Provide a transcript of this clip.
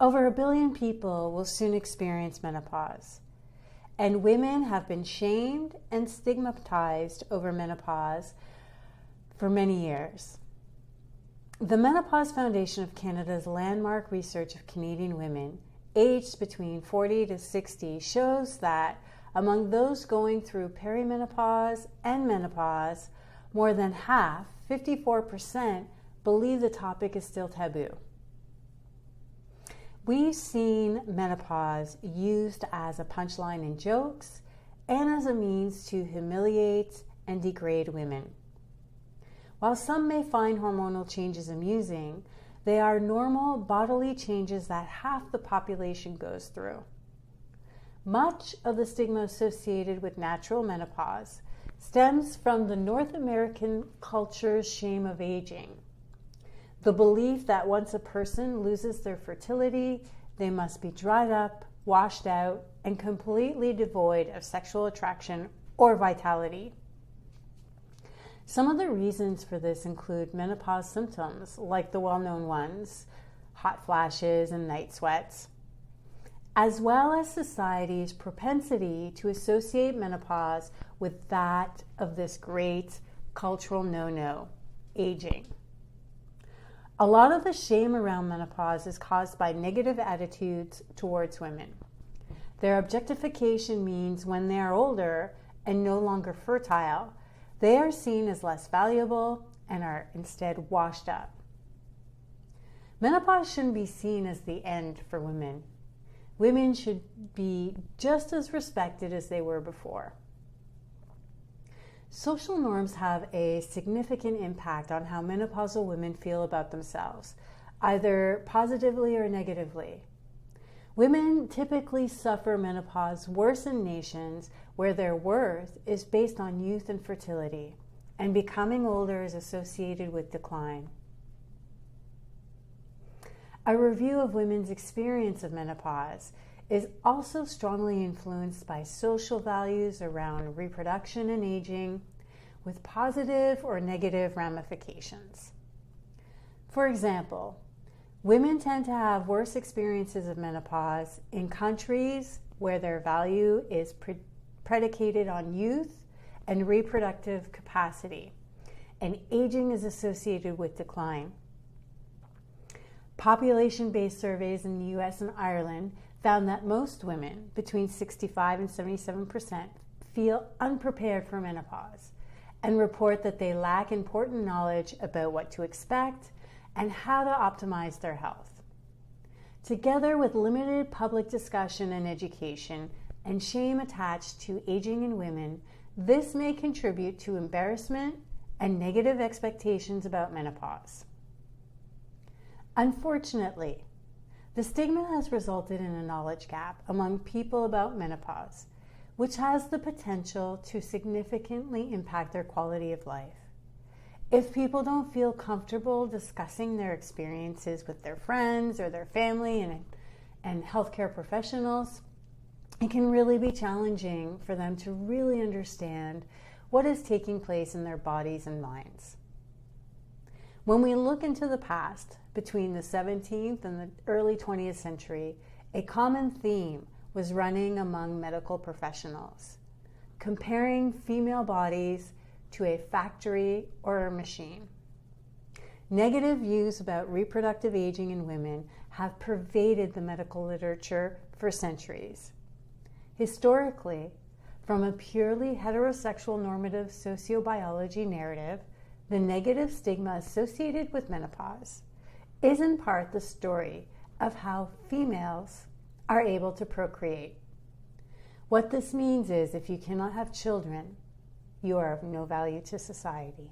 Over 1 billion people will soon experience menopause, and women have been shamed and stigmatized over menopause for many years. The Menopause Foundation of Canada's landmark research of Canadian women aged between 40 to 60 shows that among those going through perimenopause and menopause, more than half, 54%, believe the topic is still taboo. We've seen menopause used as a punchline in jokes and as a means to humiliate and degrade women. While some may find hormonal changes amusing, they are normal bodily changes that half the population goes through. Much of the stigma associated with natural menopause stems from the North American culture's shame of aging. The belief that once a person loses their fertility, they must be dried up, washed out, and completely devoid of sexual attraction or vitality. Some of the reasons for this include menopause symptoms, like the well-known ones, hot flashes and night sweats, as well as society's propensity to associate menopause with that of this great cultural no-no, aging. A lot of the shame around menopause is caused by negative attitudes towards women. Their objectification means when they are older and no longer fertile, they are seen as less valuable and are instead washed up. Menopause shouldn't be seen as the end for women. Women should be just as respected as they were before. Social norms have a significant impact on how menopausal women feel about themselves, either positively or negatively. Women typically suffer menopause worse in nations where their worth is based on youth and fertility, and becoming older is associated with decline. A review of women's experience of menopause is also strongly influenced by social values around reproduction and aging, with positive or negative ramifications. For example, women tend to have worse experiences of menopause in countries where their value is predicated on youth and reproductive capacity, and aging is associated with decline. Population-based surveys in the US and Ireland found that most women, between 65 and 77%, feel unprepared for menopause and report that they lack important knowledge about what to expect and how to optimize their health. Together with limited public discussion and education and shame attached to aging in women, this may contribute to embarrassment and negative expectations about menopause. Unfortunately, the stigma has resulted in a knowledge gap among people about menopause, which has the potential to significantly impact their quality of life. If people don't feel comfortable discussing their experiences with their friends or their family and healthcare professionals, it can really be challenging for them to really understand what is taking place in their bodies and minds. When we look into the past, between the 17th and the early 20th century, a common theme was running among medical professionals, comparing female bodies to a factory or a machine. Negative views about reproductive aging in women have pervaded the medical literature for centuries. Historically, from a purely heterosexual normative sociobiology narrative, the negative stigma associated with menopause is in part the story of how females are able to procreate. What this means is if you cannot have children, you are of no value to society.